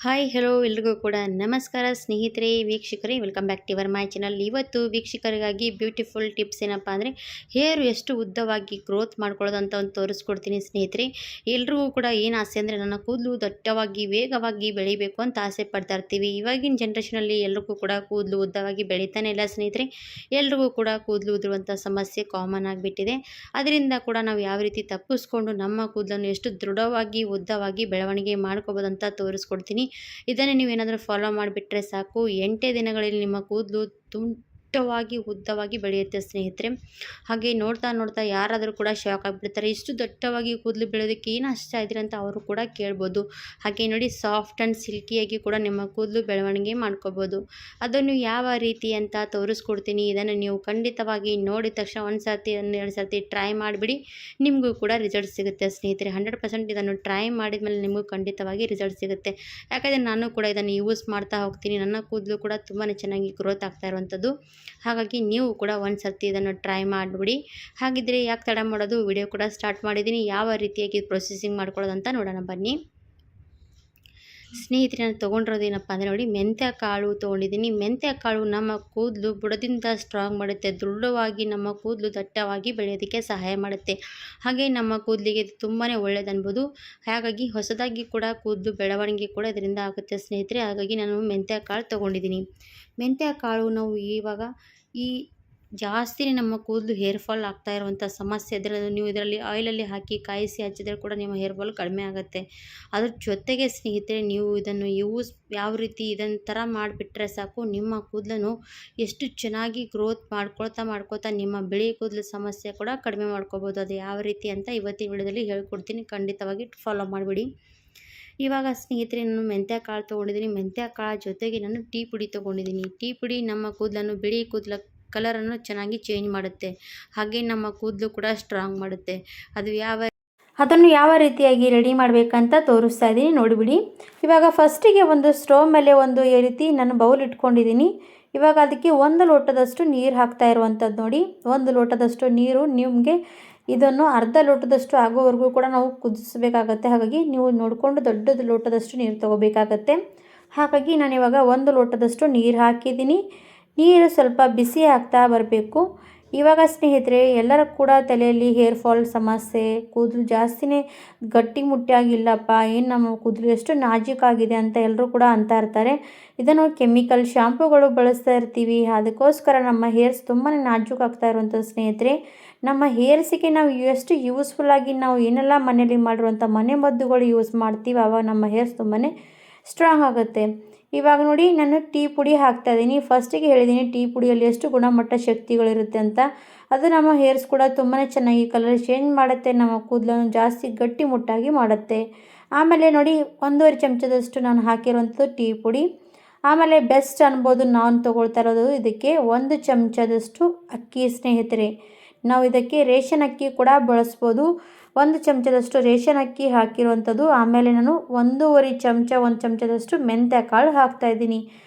Hi hello ಎಲ್ರಿಗೂ ಕೂಡ ನಮಸ್ಕಾರ ಸ್ನೇಹಿತರೆ ವೀಕ್ಷಕರೇ, welcome back to my channel. ಇವತ್ತು ವೀಕ್ಷಕರಿಗಾಗಿ ಬ್ಯೂಟಿಫುಲ್ ಟಿಪ್ಸ್ ಏನಪ್ಪ ಅಂದರೆ ಹೇರ್ ಎಷ್ಟು ಉದ್ದವಾಗಿ ಗ್ರೋತ್ ಮಾಡ್ಕೊಳ್ಳೋದು ಅಂತ ಒಂದು ತೋರಿಸ್ಕೊಡ್ತೀನಿ ಸ್ನೇಹಿತರೆ. ಎಲ್ರಿಗೂ ಕೂಡ ಏನು ಆಸೆ ಅಂದರೆ ನನ್ನ ಕೂದಲು ದಟ್ಟವಾಗಿ ವೇಗವಾಗಿ ಬೆಳಿಬೇಕು ಅಂತ ಆಸೆ ಪಡ್ತಾ ಇರ್ತೀವಿ. ಇವಾಗಿನ ಜನ್ರೇಷನಲ್ಲಿ ಎಲ್ರಿಗೂ ಕೂಡ ಕೂದಲು ಉದ್ದವಾಗಿ ಬೆಳೀತಾನೆ ಇಲ್ಲ ಸ್ನೇಹಿತರೆ. ಎಲ್ರಿಗೂ ಕೂಡ ಕೂದಲು ಉದುರುವಂಥ ಸಮಸ್ಯೆ ಕಾಮನ್ ಆಗಿಬಿಟ್ಟಿದೆ. ಅದರಿಂದ ಕೂಡ ನಾವು ಯಾವ ರೀತಿ ತಪ್ಪಿಸ್ಕೊಂಡು ನಮ್ಮ ಕೂದಲನ್ನು ಎಷ್ಟು ದೃಢವಾಗಿ ಉದ್ದವಾಗಿ ಬೆಳವಣಿಗೆ ಮಾಡ್ಕೋಬೋದು ಅಂತ ತೋರಿಸ್ಕೊಡ್ತೀನಿ. ಇದನ್ನೇ ನೀವೇನಾದರೂ ಫಾಲೋ ಮಾಡಿಬಿಟ್ರೆ ಸಾಕು, 8 ದಿನಗಳಲ್ಲಿ ನಿಮ್ಮ ಕೂದಲು ದಟ್ಟವಾಗಿ ಉದ್ದವಾಗಿ ಬೆಳೆಯುತ್ತೆ ಸ್ನೇಹಿತರೆ. ಹಾಗೆ ನೋಡ್ತಾ ನೋಡ್ತಾ ಯಾರಾದರೂ ಕೂಡ ಶಾಕ್ ಆಗಿಬಿಡ್ತಾರೆ, ಇಷ್ಟು ದಟ್ಟವಾಗಿ ಕೂದಲು ಬೆಳೆಯೋದಕ್ಕೆ ಏನು ಹಚ್ತಾ ಇದ್ದೀರಿ ಅಂತ ಅವರು ಕೂಡ ಕೇಳ್ಬೋದು. ಹಾಗೆ ನೋಡಿ, ಸಾಫ್ಟ್ ಆ್ಯಂಡ್ ಸಿಲ್ಕಿಯಾಗಿ ಕೂಡ ನಿಮ್ಮ ಕೂದಲು ಬೆಳವಣಿಗೆ ಮಾಡ್ಕೋಬೋದು. ಅದನ್ನು ಯಾವ ರೀತಿ ಅಂತ ತೋರಿಸ್ಕೊಡ್ತೀನಿ. ಇದನ್ನು ನೀವು ಖಂಡಿತವಾಗಿ ನೋಡಿದ ತಕ್ಷಣ ಒಂದು ಸರ್ತಿ 2 ಸರ್ತಿ ಟ್ರೈ ಮಾಡಿಬಿಡಿ, ನಿಮಗೂ ಕೂಡ ರಿಸಲ್ಟ್ ಸಿಗುತ್ತೆ ಸ್ನೇಹಿತರೆ. 100% ಇದನ್ನು ಟ್ರೈ ಮಾಡಿದ ಮೇಲೆ ನಿಮಗೂ ಖಂಡಿತವಾಗಿ ರಿಸಲ್ಟ್ ಸಿಗುತ್ತೆ. ಯಾಕಂದರೆ ನಾನು ಕೂಡ ಇದನ್ನು ಯೂಸ್ ಮಾಡ್ತಾ ಹೋಗ್ತೀನಿ. ನನ್ನ ಕೂದಲು ಕೂಡ ತುಂಬಾ ಚೆನ್ನಾಗಿ ಗ್ರೋತ್ ಆಗ್ತಾ ಇರುವಂಥದ್ದು. ಹಾಗಾಗಿ ನೀವು ಕೂಡ ಒಂದು ಸರ್ತಿ ಇದನ್ನು ಟ್ರೈ ಮಾಡಿಬಿಡಿ. ಹಾಗಿದ್ದರೆ ಯಾಕೆ ತಡ ಮಾಡೋದು, ವಿಡಿಯೋ ಕೂಡ ಸ್ಟಾರ್ಟ್ ಮಾಡಿದ್ದೀನಿ. ಯಾವ ರೀತಿಯಾಗಿ ಪ್ರೊಸೆಸಿಂಗ್ ಮಾಡ್ಕೊಳ್ಳೋದು ಅಂತ ನೋಡೋಣ ಬನ್ನಿ ಸ್ನೇಹಿತರೆ. ನಾನು ತೊಗೊಂಡಿರೋದೇನಪ್ಪ ಅಂದರೆ ನೋಡಿ, ಮೆಂತ್ಯ ಕಾಳು ತೊಗೊಂಡಿದ್ದೀನಿ. ಮೆಂತ್ಯ ಕಾಳು ನಮ್ಮ ಕೂದಲು ಬುಡದಿಂದ ಸ್ಟ್ರಾಂಗ್ ಮಾಡುತ್ತೆ, ದೃಢವಾಗಿ ನಮ್ಮ ಕೂದಲು ದಟ್ಟವಾಗಿ ಬೆಳೆಯೋದಕ್ಕೆ ಸಹಾಯ ಮಾಡುತ್ತೆ. ಹಾಗೆ ನಮ್ಮ ಕೂದಲಿಗೆ ಇದು ತುಂಬಾ ಒಳ್ಳೆಯದನ್ಬೋದು. ಹಾಗಾಗಿ ಹೊಸದಾಗಿ ಕೂಡ ಕೂದಲು ಬೆಳವಣಿಗೆ ಕೂಡ ಇದರಿಂದ ಆಗುತ್ತೆ ಸ್ನೇಹಿತರೆ. ಹಾಗಾಗಿ ನಾನು ಮೆಂತ್ಯ ಕಾಳು ತೊಗೊಂಡಿದ್ದೀನಿ. ಮೆಂತ್ಯ ಕಾಳು ನಾವು ಇವಾಗ ಜಾಸ್ತಿನೇ ನಮ್ಮ ಕೂದಲು ಹೇರ್ ಫಾಲ್ ಆಗ್ತಾ ಇರುವಂಥ ಸಮಸ್ಯೆ ಇದ್ದರೆ ನೀವು ಇದರಲ್ಲಿ ಆಯಿಲಲ್ಲಿ ಹಾಕಿ ಕಾಯಿಸಿ ಹಚ್ಚಿದ್ರೆ ಕೂಡ ನಿಮ್ಮ ಹೇರ್ ಫಾಲ್ ಕಡಿಮೆ ಆಗುತ್ತೆ. ಅದ್ರ ಜೊತೆಗೆ ಸ್ನೇಹಿತರೆ, ನೀವು ಇದನ್ನು ಯಾವ ರೀತಿ ಇದನ್ನ ಥರ ಮಾಡಿಬಿಟ್ರೆ ಸಾಕು, ನಿಮ್ಮ ಕೂದಲನ್ನು ಎಷ್ಟು ಚೆನ್ನಾಗಿ ಗ್ರೋತ್ ಮಾಡ್ಕೊಳ್ತಾ ನಿಮ್ಮ ಬಿಳಿ ಕೂದಲು ಸಮಸ್ಯೆ ಕೂಡ ಕಡಿಮೆ ಮಾಡ್ಕೋಬೋದು. ಅದು ಯಾವ ರೀತಿ ಅಂತ ಇವತ್ತಿನ ವಿಡಿಯೋದಲ್ಲಿ ಹೇಳ್ಕೊಡ್ತೀನಿ, ಖಂಡಿತವಾಗಿ ಫಾಲೋ ಮಾಡಿಬಿಡಿ. ಇವಾಗ ಸ್ನೇಹಿತರೆ, ನಾನು ಮೆಂತ್ಯ ಕಾಳು ತೊಗೊಂಡಿದ್ದೀನಿ. ಮೆಂತ್ಯ ಕಾಳು ಜೊತೆಗೆ ನಾನು ಟೀ ಪುಡಿ ತೊಗೊಂಡಿದ್ದೀನಿ. ಟೀ ಪುಡಿ ನಮ್ಮ ಕೂದಲನ್ನು, ಬಿಳಿ ಕೂದಲ ಕಲರನ್ನು ಚೆನ್ನಾಗಿ ಚೇಂಜ್ ಮಾಡುತ್ತೆ. ಹಾಗೆ ನಮ್ಮ ಕೂದಲು ಕೂಡ ಸ್ಟ್ರಾಂಗ್ ಮಾಡುತ್ತೆ. ಅದನ್ನು ಯಾವ ರೀತಿಯಾಗಿ ರೆಡಿ ಮಾಡಬೇಕಂತ ತೋರಿಸ್ತಾ ಇದ್ದೀನಿ, ನೋಡಿಬಿಡಿ. ಇವಾಗ ಫಸ್ಟಿಗೆ ಒಂದು ಸ್ಟೋವ್ ಮೇಲೆ ಈ ರೀತಿ ನಾನು ಬೌಲ್ ಇಟ್ಕೊಂಡಿದ್ದೀನಿ. ಇವಾಗ ಅದಕ್ಕೆ 1 ಲೋಟದಷ್ಟು ನೀರು ಹಾಕ್ತಾ ಇರುವಂಥದ್ದು ನೋಡಿ. 1 ಲೋಟದಷ್ಟು ನೀರು, ನಿಮಗೆ ಇದನ್ನು ಅರ್ಧ ಲೋಟದಷ್ಟು ಆಗೋವರೆಗೂ ಕೂಡ ನಾವು ಕುದಿಸಬೇಕಾಗತ್ತೆ. ಹಾಗಾಗಿ ನೀವು ನೋಡಿಕೊಂಡು ದೊಡ್ಡದು ಲೋಟದಷ್ಟು ನೀರು ತೊಗೋಬೇಕಾಗತ್ತೆ. ಹಾಗಾಗಿ ನಾನಿವಾಗ 1 ಲೋಟದಷ್ಟು ನೀರು ಹಾಕಿದ್ದೀನಿ. ನೀರು ಸ್ವಲ್ಪ ಬಿಸಿ ಆಗ್ತಾ ಬರಬೇಕು. ಇವಾಗ ಸ್ನೇಹಿತರೆ, ಎಲ್ಲರ ಕೂಡ ತಲೆಯಲ್ಲಿ ಹೇರ್ ಫಾಲ್ ಸಮಸ್ಯೆ, ಕೂದಲು ಜಾಸ್ತಿನೇ ಗಟ್ಟಿ ಮುಟ್ಟಿಯಾಗಿಲ್ಲಪ್ಪ, ಏನು ನಮ್ಮ ಕೂದಲು ಎಷ್ಟು ನಾಜೂಕಾಗಿದೆ ಅಂತ ಎಲ್ಲರೂ ಕೂಡ ಅಂತ ಇರ್ತಾರೆ. ಇದನ್ನು ಕೆಮಿಕಲ್ ಶಾಂಪೂಗಳು ಬಳಸ್ತಾ ಇರ್ತೀವಿ, ಅದಕ್ಕೋಸ್ಕರ ನಮ್ಮ ಹೇರ್ಸ್ ತುಂಬಾ ನಾಜೂಕಾಗ್ತಾ ಇರುವಂಥ ಸ್ನೇಹಿತರೆ. ನಮ್ಮ ಹೇರ್ಸಿಗೆ ನಾವು ಎಷ್ಟು ಯೂಸ್ಫುಲ್ಲಾಗಿ ನಾವು ಏನೆಲ್ಲ ಮನೆಯಲ್ಲಿ ಮಾಡಿರುವಂಥ ಮನೆಮದ್ದುಗಳು ಯೂಸ್ ಮಾಡ್ತೀವಿ, ಆವಾಗ ನಮ್ಮ ಹೇರ್ಸ್ ತುಂಬಾ ಸ್ಟ್ರಾಂಗ್ ಆಗುತ್ತೆ. ಇವಾಗ ನೋಡಿ, ನಾನು ಟೀ ಪುಡಿ ಹಾಕ್ತಾಯಿದ್ದೀನಿ. ಫಸ್ಟಿಗೆ ಹೇಳಿದ್ದೀನಿ ಟೀ ಪುಡಿಯಲ್ಲಿ ಎಷ್ಟು ಗುಣಮಟ್ಟ ಶಕ್ತಿಗಳಿರುತ್ತೆ ಅಂತ. ಅದು ನಮ್ಮ ಹೇರ್ಸ್ ಕೂಡ ತುಂಬಾ ಚೆನ್ನಾಗಿ ಕಲರ್ ಚೇಂಜ್ ಮಾಡುತ್ತೆ, ನಮ್ಮ ಕೂದಲನ್ನು ಜಾಸ್ತಿ ಗಟ್ಟಿ ಮುಟ್ಟಾಗಿ ಮಾಡುತ್ತೆ. ಆಮೇಲೆ ನೋಡಿ, 1.5 ಚಮಚದಷ್ಟು ನಾನು ಹಾಕಿರುವಂಥದ್ದು ಟೀ ಪುಡಿ. ಆಮೇಲೆ ಬೆಸ್ಟ್ ಅನ್ಬೋದು ನಾನು ತೊಗೊಳ್ತಾ ಇರೋದು, ಇದಕ್ಕೆ 1 ಚಮಚದಷ್ಟು ಅಕ್ಕಿ ಸ್ನೇಹಿತರೆ. ನಾವು ಇದಕ್ಕೆ ರೇಷನ್ ಅಕ್ಕಿ ಕೂಡ ಬಳಸ್ಬೋದು. 1 ಚಮಚದಷ್ಟು ರೇಷನ್ ಅಕ್ಕಿ ಹಾಕಿರುವಂಥದ್ದು. ಆಮೇಲೆ ನಾನು 1 ಚಮಚದಷ್ಟು ಮೆಂತ್ಯ ಕಾಳು ಹಾಕ್ತಾಯಿದ್ದೀನಿ.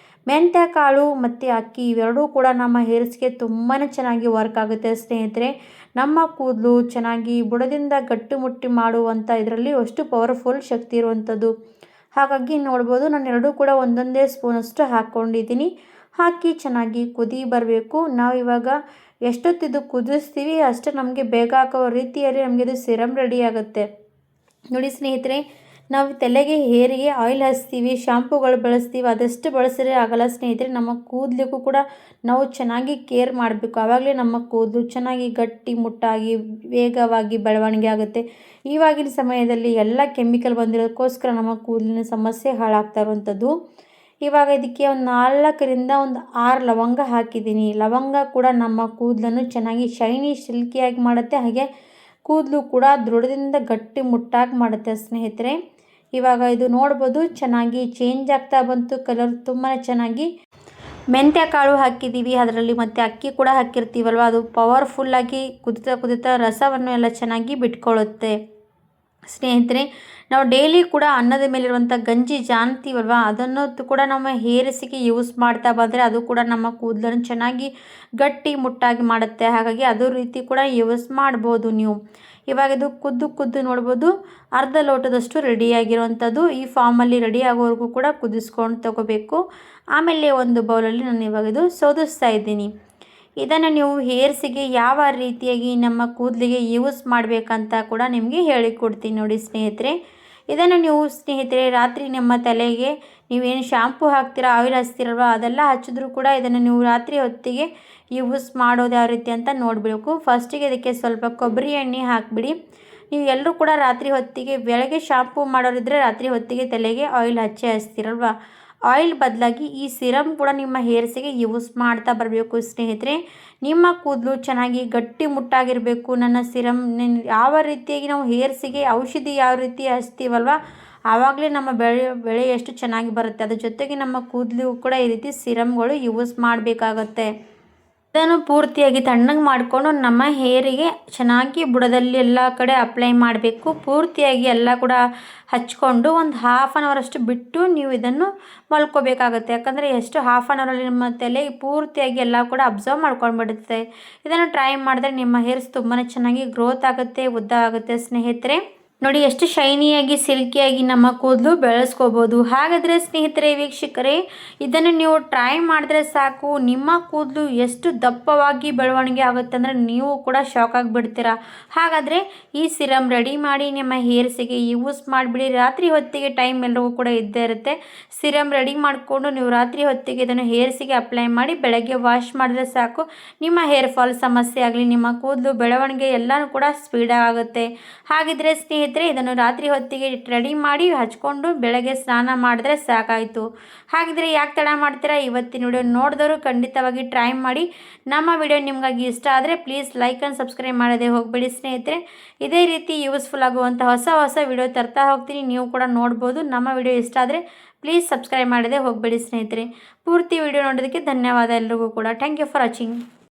ಮೆಂತ್ಯ ಕಾಳು ಮತ್ತು ಅಕ್ಕಿ ಇವೆರಡೂ ಕೂಡ ನಮ್ಮ ಹೇರ್ಸ್ಗೆ ತುಂಬಾ ಚೆನ್ನಾಗಿ ವರ್ಕ್ ಆಗುತ್ತೆ ಸ್ನೇಹಿತರೆ. ನಮ್ಮ ಕೂದಲು ಚೆನ್ನಾಗಿ ಬುಡದಿಂದ ಗಟ್ಟಿಮುಟ್ಟಿ ಮಾಡುವಂಥ ಇದರಲ್ಲಿ ಅಷ್ಟು ಪವರ್ಫುಲ್ ಶಕ್ತಿ ಇರುವಂಥದ್ದು. ಹಾಗಾಗಿ ನೋಡ್ಬೋದು, ನಾನು ಎರಡೂ ಕೂಡ 1 ಸ್ಪೂನಷ್ಟು ಹಾಕ್ಕೊಂಡಿದ್ದೀನಿ. ಹಾಕಿ ಚೆನ್ನಾಗಿ ಕುದಿ ಬರಬೇಕು. ನಾವು ಇವಾಗ ಎಷ್ಟೊತ್ತಿದು ಕುದಿಸ್ತೀವಿ ಅಷ್ಟು ನಮಗೆ ಬೇಗ ಹಾಕೋ ರೀತಿಯಲ್ಲಿ ನಮಗೆ ಇದು ಸಿರಮ್ ರೆಡಿ ಆಗುತ್ತೆ. ನೋಡಿ ಸ್ನೇಹಿತರೆ, ನಾವು ತಲೆಗೆ, ಹೇರಿಗೆ ಆಯಿಲ್ ಹಚ್ತೀವಿ, ಶಾಂಪೂಗಳು ಬಳಸ್ತೀವಿ, ಅದಷ್ಟು ಬಳಸಿದ್ರೆ ಆಗಲ್ಲ ಸ್ನೇಹಿತರೆ. ನಮ್ಮ ಕೂದಲಿಗೂ ಕೂಡ ನಾವು ಚೆನ್ನಾಗಿ ಕೇರ್ ಮಾಡಬೇಕು. ಆವಾಗಲೇ ನಮ್ಮ ಕೂದಲು ಚೆನ್ನಾಗಿ ಗಟ್ಟಿ ಮುಟ್ಟಾಗಿ ವೇಗವಾಗಿ ಬೆಳವಣಿಗೆ ಆಗುತ್ತೆ. ಇವಾಗಿನ ಸಮಯದಲ್ಲಿ ಎಲ್ಲ ಕೆಮಿಕಲ್ ಬಂದಿರೋದಕ್ಕೋಸ್ಕರ ನಮ್ಮ ಕೂದಲಿನ ಸಮಸ್ಯೆ ಹಾಳಾಗ್ತಾ ಇರುವಂಥದ್ದು. ಇವಾಗ ಇದಕ್ಕೆ 4ರಿಂದ 6 ಲವಂಗ ಹಾಕಿದ್ದೀನಿ. ಲವಂಗ ಕೂಡ ನಮ್ಮ ಕೂದಲನ್ನು ಚೆನ್ನಾಗಿ ಶೈನಿ ಸಿಲ್ಕಿಯಾಗಿ ಮಾಡುತ್ತೆ. ಹಾಗೆ ಕೂದಲು ಕೂಡ ದೃಢದಿಂದ ಗಟ್ಟಿ ಮುಟ್ಟಾಗಿ ಮಾಡುತ್ತೆ ಸ್ನೇಹಿತರೆ. ಇವಾಗ ಇದು ನೋಡ್ಬೋದು, ಚೆನ್ನಾಗಿ ಚೇಂಜ್ ಆಗ್ತಾ ಬಂತು ಕಲರ್ ತುಂಬಾ ಚೆನ್ನಾಗಿ. ಮೆಂತ್ಯ ಕಾಳು ಹಾಕಿದ್ದೀವಿ ಅದರಲ್ಲಿ, ಮತ್ತು ಅಕ್ಕಿ ಕೂಡ ಹಾಕಿರ್ತೀವಲ್ವ, ಅದು ಪವರ್ಫುಲ್ಲಾಗಿ ಕುದಿತಾ ರಸವನ್ನು ಎಲ್ಲ ಚೆನ್ನಾಗಿ ಬಿಟ್ಕೊಳ್ಳುತ್ತೆ ಸ್ನೇಹಿತರೆ. ನಾವು ಡೈಲಿ ಕೂಡ ಅನ್ನದ ಮೇಲಿರುವಂಥ ಗಂಜಿ ಜಾನ್ತೀವಲ್ವ, ಅದನ್ನು ಕೂಡ ನಮ್ಮ ಹೇರ್ಸಿಗೆ ಯೂಸ್ ಮಾಡ್ತಾ ಬಂದರೆ ಅದು ಕೂಡ ನಮ್ಮ ಕೂದಲನ್ನು ಚೆನ್ನಾಗಿ ಗಟ್ಟಿ ಮುಟ್ಟಾಗಿ ಮಾಡುತ್ತೆ. ಹಾಗಾಗಿ ಅದು ರೀತಿ ಕೂಡ ಯೂಸ್ ಮಾಡ್ಬೋದು ನೀವು. ಇವಾಗ ಇದು ಕುದ್ದು ನೋಡ್ಬೋದು ಅರ್ಧ ಲೋಟದಷ್ಟು ರೆಡಿಯಾಗಿರುವಂಥದ್ದು. ಈ ಫಾರ್ಮಲ್ಲಿ ರೆಡಿ ಆಗೋವರೆಗೂ ಕೂಡ ಕುದಿಸ್ಕೊಂಡು ತಗೋಬೇಕು. ಆಮೇಲೆ ಒಂದು ಬೌಲಲ್ಲಿ ನಾನು ಇವಾಗ ಇದು ಸೋದಿಸ್ತಾ ಇದ್ದೀನಿ. ಇದನ್ನು ನೀವು ಹೇರ್ಸಿಗೆ ಯಾವ ರೀತಿಯಾಗಿ ನಮ್ಮ ಕೂದಲಿಗೆ ಯೂಸ್ ಮಾಡಬೇಕಂತ ಕೂಡ ನಿಮಗೆ ಹೇಳಿಕೊಡ್ತೀನಿ ನೋಡಿ ಸ್ನೇಹಿತರೆ. ಇದನ್ನು ನೀವು ಸ್ನೇಹಿತರೆ ರಾತ್ರಿ ನಿಮ್ಮ ತಲೆಗೆ ನೀವೇನು ಶಾಂಪೂ ಹಾಕ್ತೀರಾ, ಆಯಿಲ್ ಹಚ್ತೀರಲ್ವ, ಅದೆಲ್ಲ ಹಚ್ಚಿದ್ರೂ ಕೂಡ ಇದನ್ನು ನೀವು ರಾತ್ರಿ ಹೊತ್ತಿಗೆ ಯೂಸ್ ಮಾಡೋದು ಯಾವ ರೀತಿ ಅಂತ ನೋಡಬೇಕು. ಫಸ್ಟಿಗೆ ಇದಕ್ಕೆ ಸ್ವಲ್ಪ ಕೊಬ್ಬರಿ ಎಣ್ಣೆ ಹಾಕಿಬಿಡಿ. ನೀವು ಎಲ್ಲರೂ ಕೂಡ ರಾತ್ರಿ ಹೊತ್ತಿಗೆ ಬೆಳಗ್ಗೆ ಶಾಂಪೂ ಮಾಡೋರಿದ್ದರೆ ರಾತ್ರಿ ಹೊತ್ತಿಗೆ ತಲೆಗೆ ಆಯಿಲ್ ಹಚ್ತೀರಲ್ವ, ಆಯಿಲ್ ಬದಲಾಗಿ ಈ ಸಿರಮ್ ಕೂಡ ನಿಮ್ಮ ಹೇರ್ಸಿಗೆ ಯೂಸ್ ಮಾಡ್ತಾ ಬರಬೇಕು ಸ್ನೇಹಿತರೆ. ನಿಮ್ಮ ಕೂದಲು ಚೆನ್ನಾಗಿ ಗಟ್ಟಿ ಮುಟ್ಟಾಗಿರಬೇಕು. ನನ್ನ ಸಿರಮ್ ಯಾವ ರೀತಿಯಾಗಿ ನಾವು ಹೇರ್ಸಿಗೆ ಔಷಧಿ ಯಾವ ರೀತಿ ಹಚ್ತೀವಲ್ವ, ಆವಾಗಲೇ ನಮ್ಮ ಬೆಳೆ ಎಷ್ಟು ಚೆನ್ನಾಗಿ ಬರುತ್ತೆ. ಅದ್ರ ಜೊತೆಗೆ ನಮ್ಮ ಕೂದಲು ಕೂಡ ಈ ರೀತಿ ಸಿರಮ್ಗಳು ಯೂಸ್ ಮಾಡಬೇಕಾಗತ್ತೆ. ಇದನ್ನು ಪೂರ್ತಿಯಾಗಿ ತಣ್ಣಗೆ ಮಾಡಿಕೊಂಡು ನಮ್ಮ ಹೇರಿಗೆ ಚೆನ್ನಾಗಿ ಬುಡದಲ್ಲಿ ಎಲ್ಲ ಕಡೆ ಅಪ್ಲೈ ಮಾಡಬೇಕು. ಪೂರ್ತಿಯಾಗಿ ಎಲ್ಲ ಕೂಡ ಹಚ್ಕೊಂಡು ಒಂದು ಹಾಫ್ ಆನ್ ಅವರಷ್ಟು ಬಿಟ್ಟು ನೀವು ಇದನ್ನು ಮಲ್ಕೋಬೇಕಾಗುತ್ತೆ. ಯಾಕಂದರೆ ಎಷ್ಟು ಹಾಫ್ ಆನ್ ಅವರಲ್ಲಿ ನಿಮ್ಮ ತಲೆ ಪೂರ್ತಿಯಾಗಿ ಎಲ್ಲ ಕೂಡ ಅಬ್ಸರ್ವ್ ಮಾಡ್ಕೊಂಡ್ಬಿಡುತ್ತೆ. ಇದನ್ನು ಟ್ರೈ ಮಾಡಿದ್ರೆ ನಿಮ್ಮ ಹೇರ್ಸ್ ತುಂಬಾ ಚೆನ್ನಾಗಿ ಗ್ರೋತ್ ಆಗುತ್ತೆ, ಉದ್ದ ಆಗುತ್ತೆ ಸ್ನೇಹಿತರೆ. ನೋಡಿ ಎಷ್ಟು ಶೈನಿಯಾಗಿ ಸಿಲ್ಕಿಯಾಗಿ ನಮ್ಮ ಕೂದಲು ಬೆಳೆಸ್ಕೋಬೋದು. ಹಾಗಾದರೆ ಸ್ನೇಹಿತರೆ, ವೀಕ್ಷಕರೇ, ಇದನ್ನು ನೀವು ಟ್ರೈ ಮಾಡಿದ್ರೆ ಸಾಕು, ನಿಮ್ಮ ಕೂದಲು ಎಷ್ಟು ದಪ್ಪವಾಗಿ ಬೆಳವಣಿಗೆ ಆಗುತ್ತೆ ಅಂದರೆ ನೀವು ಕೂಡ ಶಾಕ್ ಆಗಿಬಿಡ್ತೀರಾ. ಹಾಗಾದರೆ ಈ ಸಿರಮ್ ರೆಡಿ ಮಾಡಿ ನಿಮ್ಮ ಹೇರ್ಸಿಗೆ ಯೂಸ್ ಮಾಡಿಬಿಡಿ. ರಾತ್ರಿ ಹೊತ್ತಿಗೆ ಟೈಮ್ ಎಲ್ಲರಿಗೂ ಕೂಡ ಇದ್ದೇ ಇರುತ್ತೆ. ಸಿರಮ್ ರೆಡಿ ಮಾಡಿಕೊಂಡು ನೀವು ರಾತ್ರಿ ಹೊತ್ತಿಗೆ ಇದನ್ನು ಹೇರ್ಸಿಗೆ ಅಪ್ಲೈ ಮಾಡಿ ಬೆಳಗ್ಗೆ ವಾಶ್ ಮಾಡಿದ್ರೆ ಸಾಕು, ನಿಮ್ಮ ಹೇರ್ ಫಾಲ್ ಸಮಸ್ಯೆ ಆಗಲಿ, ನಿಮ್ಮ ಕೂದಲು ಬೆಳವಣಿಗೆ ಎಲ್ಲನೂ ಕೂಡ ಸ್ಪೀಡಾಗುತ್ತೆ. ಹಾಗಿದ್ರೆ ಸ್ನೇಹಿತರೆ, ಇದನ್ನು ರಾತ್ರಿ ಹೊತ್ತಿಗೆ ರೆಡಿ ಮಾಡಿ ಹಚ್ಕೊಂಡು ಬೆಳಗ್ಗೆ ಸ್ನಾನ ಮಾಡಿದ್ರೆ ಸಾಕಾಯಿತು. ಹಾಗಿದ್ರೆ ಯಾಕೆ ತಡ ಮಾಡ್ತೀರಾ? ಇವತ್ತಿನ ವಿಡಿಯೋ ನೋಡಿದವರು ಖಂಡಿತವಾಗಿ ಟ್ರೈ ಮಾಡಿ. ನಮ್ಮ ವಿಡಿಯೋ ನಿಮಗಾಗಿ ಇಷ್ಟ ಆದರೆ ಪ್ಲೀಸ್ ಲೈಕ್ ಆ್ಯಂಡ್ ಸಬ್ಸ್ಕ್ರೈಬ್ ಮಾಡೋದೇ ಹೋಗಬೇಡಿ ಸ್ನೇಹಿತರೆ. ಇದೇ ರೀತಿ ಯೂಸ್ಫುಲ್ ಆಗುವಂಥ ಹೊಸ ವಿಡಿಯೋ ತರ್ತಾ ಹೋಗ್ತೀನಿ, ನೀವು ಕೂಡ ನೋಡ್ಬೋದು. ನಮ್ಮ ವಿಡಿಯೋ ಇಷ್ಟ ಆದರೆ ಪ್ಲೀಸ್ ಸಬ್ಸ್ಕ್ರೈಬ್ ಮಾಡೋದೇ ಹೋಗಬೇಡಿ ಸ್ನೇಹಿತರೆ. ಪೂರ್ತಿ ವಿಡಿಯೋ ನೋಡೋದಕ್ಕೆ ಧನ್ಯವಾದ ಎಲ್ರಿಗೂ ಕೂಡ. Thank you for watching.